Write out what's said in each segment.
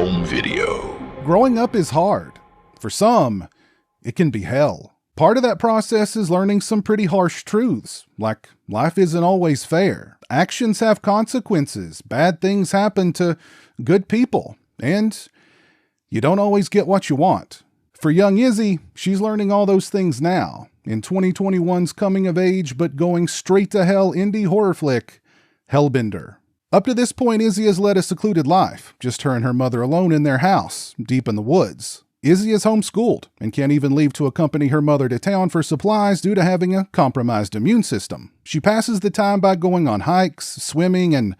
home video. Growing up is hard. For some, it can be hell. Part of that process is learning some pretty harsh truths, like life isn't always fair. Actions have consequences. Bad things happen to good people. And you don't always get what you want. For young Izzy, she's learning all those things now in 2021's coming of age but going straight to hell indie horror flick, Hellbender. Up to this point, Izzy has led a secluded life, just her and her mother alone in their house, deep in the woods. Izzy is homeschooled and can't even leave to accompany her mother to town for supplies due to having a compromised immune system. She passes the time by going on hikes, swimming, and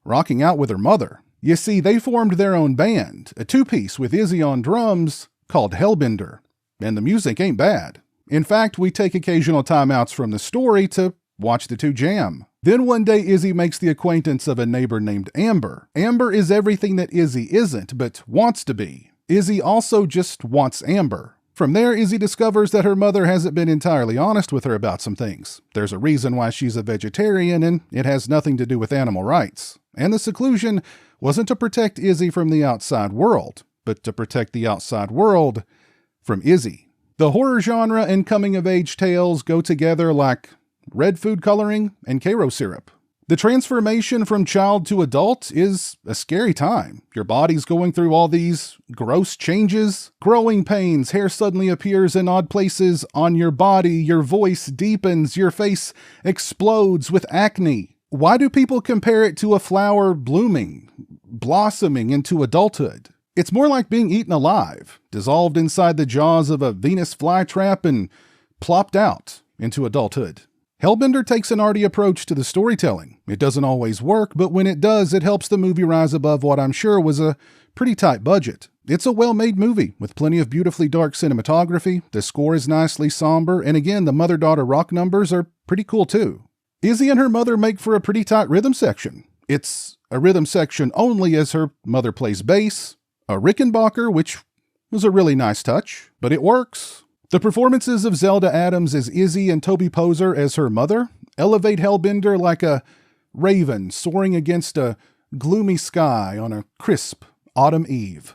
rocking out with her mother. You see, they formed their own band, a two-piece with Izzy on drums called Hellbender, and the music ain't bad. In fact, we take occasional timeouts from the story to watch the two jam. Then one day, Izzy makes the acquaintance of a neighbor named Amber. Amber is everything that Izzy isn't, but wants to be. Izzy also just wants Amber. From there, Izzy discovers that her mother hasn't been entirely honest with her about some things. There's a reason why she's a vegetarian, and it has nothing to do with animal rights. And the seclusion wasn't to protect Izzy from the outside world, but to protect the outside world from Izzy. The horror genre and coming-of-age tales go together like red food coloring and Karo syrup. The transformation from child to adult is a scary time. Your body's going through all these gross changes. Growing pains, hair suddenly appears in odd places on your body, your voice deepens, your face explodes with acne. Why do people compare it to a flower blooming, blossoming into adulthood? It's more like being eaten alive, dissolved inside the jaws of a Venus flytrap and plopped out into adulthood. Hellbender takes an arty approach to the storytelling. It doesn't always work, but when it does, it helps the movie rise above what I'm sure was a pretty tight budget. It's a well-made movie with plenty of beautifully dark cinematography. The score is nicely somber, and again, the mother-daughter rock numbers are pretty cool too. Izzy and her mother make for a pretty tight rhythm section. It's a rhythm section only as her mother plays bass, a Rickenbacker, which was a really nice touch, but it works. The performances of Zelda Adams as Izzy and Toby Poser as her mother elevate Hellbender like a raven soaring against a gloomy sky on a crisp autumn eve.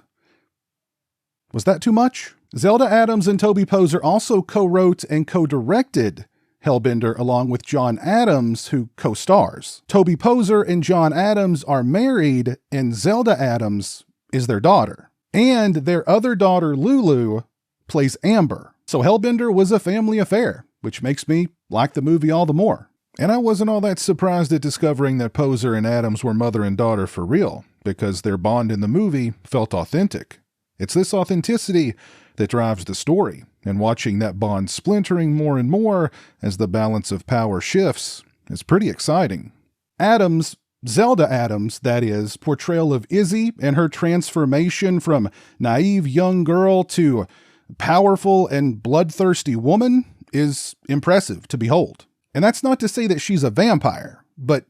Was that too much? Zelda Adams and Toby Poser also co-wrote and co-directed Hellbender along with John Adams, who co-stars. Toby Poser and John Adams are married, and Zelda Adams is their daughter. And their other daughter, Lulu, plays Amber. So Hellbender was a family affair, which makes me like the movie all the more. And I wasn't all that surprised at discovering that Poser and Adams were mother and daughter for real, because their bond in the movie felt authentic. It's this authenticity that drives the story, and watching that bond splintering more and more as the balance of power shifts is pretty exciting. Zelda Adams, that is, portrayal of Izzy and her transformation from naive young girl to powerful and bloodthirsty woman is impressive to behold. And that's not to say that she's a vampire, but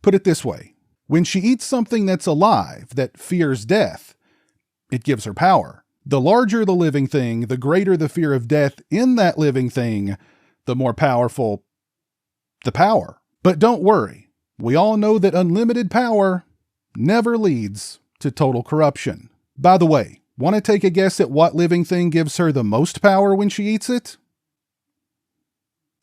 put it this way. When she eats something that's alive, that fears death, it gives her power. The larger the living thing, the greater the fear of death in that living thing, the more powerful the power. But don't worry. We all know that unlimited power never leads to total corruption. By the way, want to take a guess at what living thing gives her the most power when she eats it?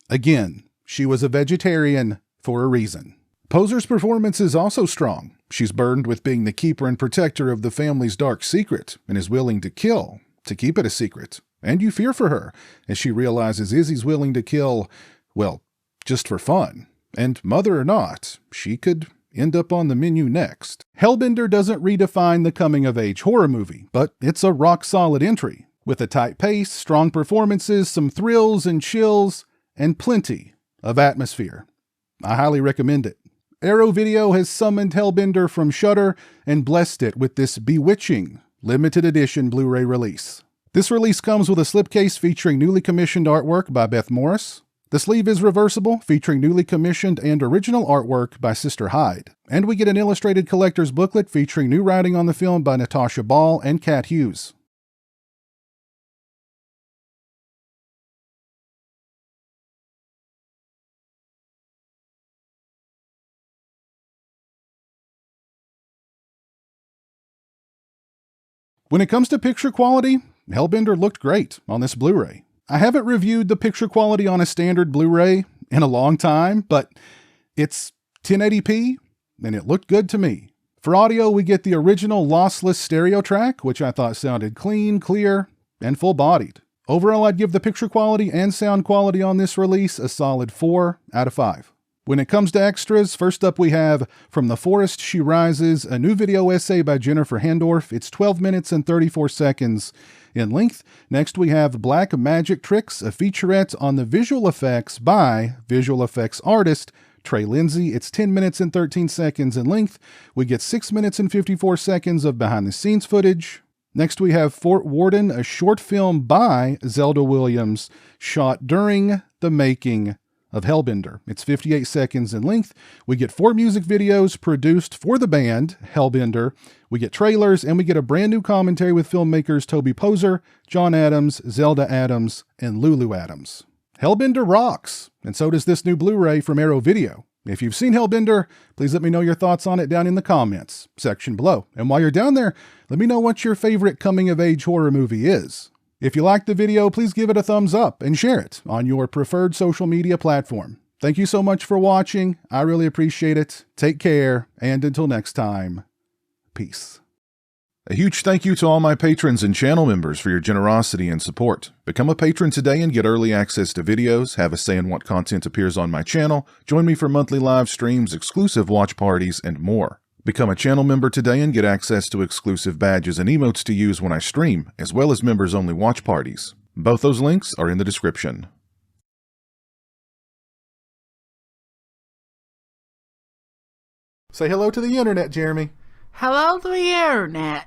Again, she was a vegetarian for a reason. Poser's performance is also strong. She's burdened with being the keeper and protector of the family's dark secret and is willing to kill to keep it a secret. And you fear for her as she realizes Izzy's willing to kill, well, just for fun. And mother or not, she could end up on the menu next. Hellbender doesn't redefine the coming-of-age horror movie, but it's a rock-solid entry, with a tight pace, strong performances, some thrills and chills, and plenty of atmosphere. I highly recommend it. Arrow Video has summoned Hellbender from Shudder and blessed it with this bewitching limited edition Blu-ray release. This release comes with a slipcase featuring newly commissioned artwork by Beth Morris. The sleeve is reversible, featuring newly commissioned and original artwork by Sister Hyde. And we get an illustrated collector's booklet featuring new writing on the film by Natasha Ball and Kat Hughes. When it comes to picture quality, Hellbender looked great on this Blu-ray. I haven't reviewed the picture quality on a standard Blu-ray in a long time, but it's 1080p, and it looked good to me. For audio, we get the original lossless stereo track, which I thought sounded clean, clear, and full-bodied. Overall, I'd give the picture quality and sound quality on this release a solid 4 out of 5. When it comes to extras, first up we have From the Forest She Rises, a new video essay by Jennifer Handorf. It's 12 minutes and 34 seconds in length. Next we have Black Magic Tricks, a featurette on the visual effects by visual effects artist Trey Lindsay. It's 10 minutes and 13 seconds in length. We get 6 minutes and 54 seconds of behind-the-scenes footage. Next we have Fort Worden, a short film by Zelda Williams, shot during the making of Hellbender. It's 58 seconds in length. We get 4 music videos produced for the band Hellbender. We get trailers, and we get a brand new commentary with filmmakers Toby Poser, John Adams, Zelda Adams, and Lulu Adams. Hellbender rocks, and so does this new Blu-ray from Arrow Video. If you've seen Hellbender, please let me know your thoughts on it down in the comments section below. And while you're down there, let me know what your favorite coming-of-age horror movie is. If you liked the video, please give it a thumbs up and share it on your preferred social media platform. Thank you so much for watching. I really appreciate it. Take care, and until next time, peace. A huge thank you to all my patrons and channel members for your generosity and support. Become a patron today and get early access to videos, have a say in what content appears on my channel, join me for monthly live streams, exclusive watch parties, and more. Become a channel member today and get access to exclusive badges and emotes to use when I stream, as well as members-only watch parties. Both those links are in the description. Say hello to the internet, Jeremy. Hello to the internet.